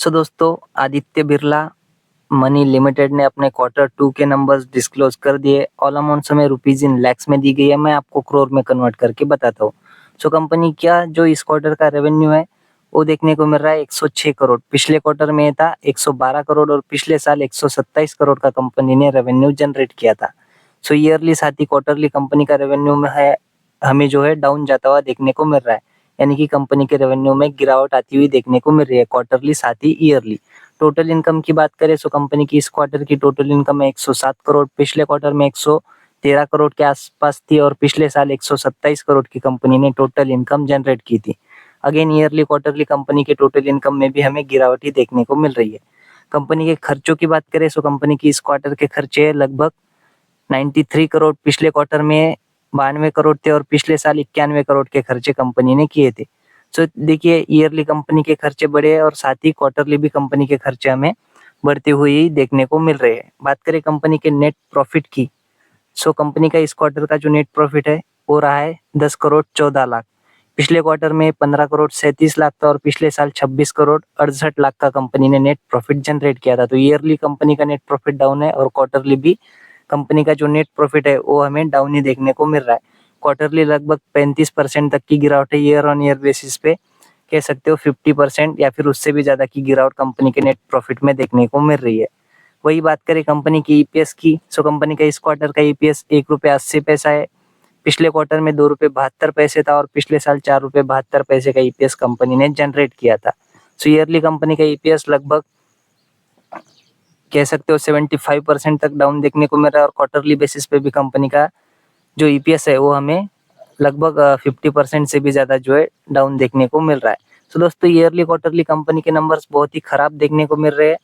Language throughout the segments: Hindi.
सो दोस्तों, आदित्य बिरला मनी लिमिटेड ने अपने Q2 के नंबर्स डिस्क्लोज कर दिए। ऑल अमाउंट्स हमें रुपीज इन लैक्स में दी गई है। मैं आपको करोड़ में कन्वर्ट करके बताता हूँ। सो कंपनी क्या जो इस क्वार्टर का रेवेन्यू है वो देखने को मिल रहा है 106 करोड़। पिछले क्वार्टर में था 112 करोड़ और पिछले साल 127 करोड़ का कंपनी ने रेवेन्यू जनरेट किया था। सो ईयरली साथ ही क्वार्टरली कंपनी का रेवेन्यू में है हमें जो है डाउन जाता हुआ देखने को मिल रहा है, यानी कि कंपनी के रेवेन्यू में गिरावट आती हुई देखने को मिल रही है क्वार्टरली साथ ही ईयरली। टोटल इनकम की बात करें तो कंपनी की इस क्वार्टर की टोटल इनकम है 107 करोड़। पिछले क्वार्टर में 113 करोड़ के आसपास थी और पिछले साल 127 करोड़ की कंपनी ने टोटल इनकम जनरेट की थी। अगेन ईयरली क्वार्टरली कंपनी के टोटल इनकम में भी हमें गिरावट ही देखने को मिल रही है। कंपनी के खर्चों की बात करें तो कंपनी की इस क्वार्टर के खर्चे लगभग 93 करोड़। पिछले क्वार्टर में 92 करोड़ थे और पिछले साल 91 करोड़ के खर्चे कंपनी ने किए थे। सो देखिए, ईयरली कंपनी के खर्चे बढ़े और साथ ही क्वार्टरली भी कंपनी के खर्चे हमें बढ़ते हुए ही देखने को मिल रहे हैं। बात करें कंपनी के नेट प्रॉफिट की, सो कंपनी का इस क्वार्टर का जो नेट प्रॉफिट है वो रहा है 10 करोड़ 14 लाख। पिछले क्वार्टर में 15 करोड़ 37 लाख था और पिछले साल 26 करोड़ 68 लाख का कंपनी ने नेट प्रॉफिट जनरेट किया था। तो ईयरली कंपनी का नेट प्रॉफिट डाउन है और क्वार्टरली भी कंपनी का जो नेट प्रॉफिट है वो हमें डाउन ही देखने को मिल रहा है। क्वार्टरली लगभग 35% तक की गिरावट है। ईयर ऑन ईयर बेसिस पे कह सकते हो 50% या फिर उससे भी ज़्यादा की गिरावट कंपनी के नेट प्रॉफिट में देखने को मिल रही है। वही बात करें कंपनी की ईपीएस की, सो कंपनी का इस क्वार्टर का ईपीएस ₹1.80 है। पिछले क्वार्टर में ₹2.72 था और पिछले साल ₹4.72 का ईपीएस कंपनी ने जनरेट किया था। सो ईयरली कंपनी का ईपीएस लगभग कह सकते हो 75% तक डाउन देखने को मिल रहा है और क्वार्टरली बेसिस पे भी कंपनी का जो ईपीएस है वो हमें लगभग 50% से भी ज़्यादा जो है डाउन देखने को मिल रहा है। तो दोस्तों, ईयरली क्वार्टरली कंपनी के नंबर्स बहुत ही खराब देखने को मिल रहे हैं।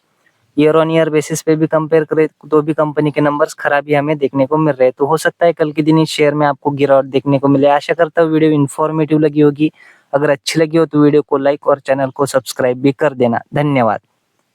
ईयर ऑन ईयर बेसिस पे भी कंपेयर करें तो भी कंपनी के नंबर्स खराब ही हमें देखने को मिल रहे हैं। तो हो सकता है कल के दिन इस शेयर में आपको गिरावट देखने को मिले। आशा करता हूँ वीडियो इन्फॉर्मेटिव लगी होगी। अगर अच्छी लगी हो तो वीडियो को लाइक और चैनल को सब्सक्राइब भी कर देना। धन्यवाद।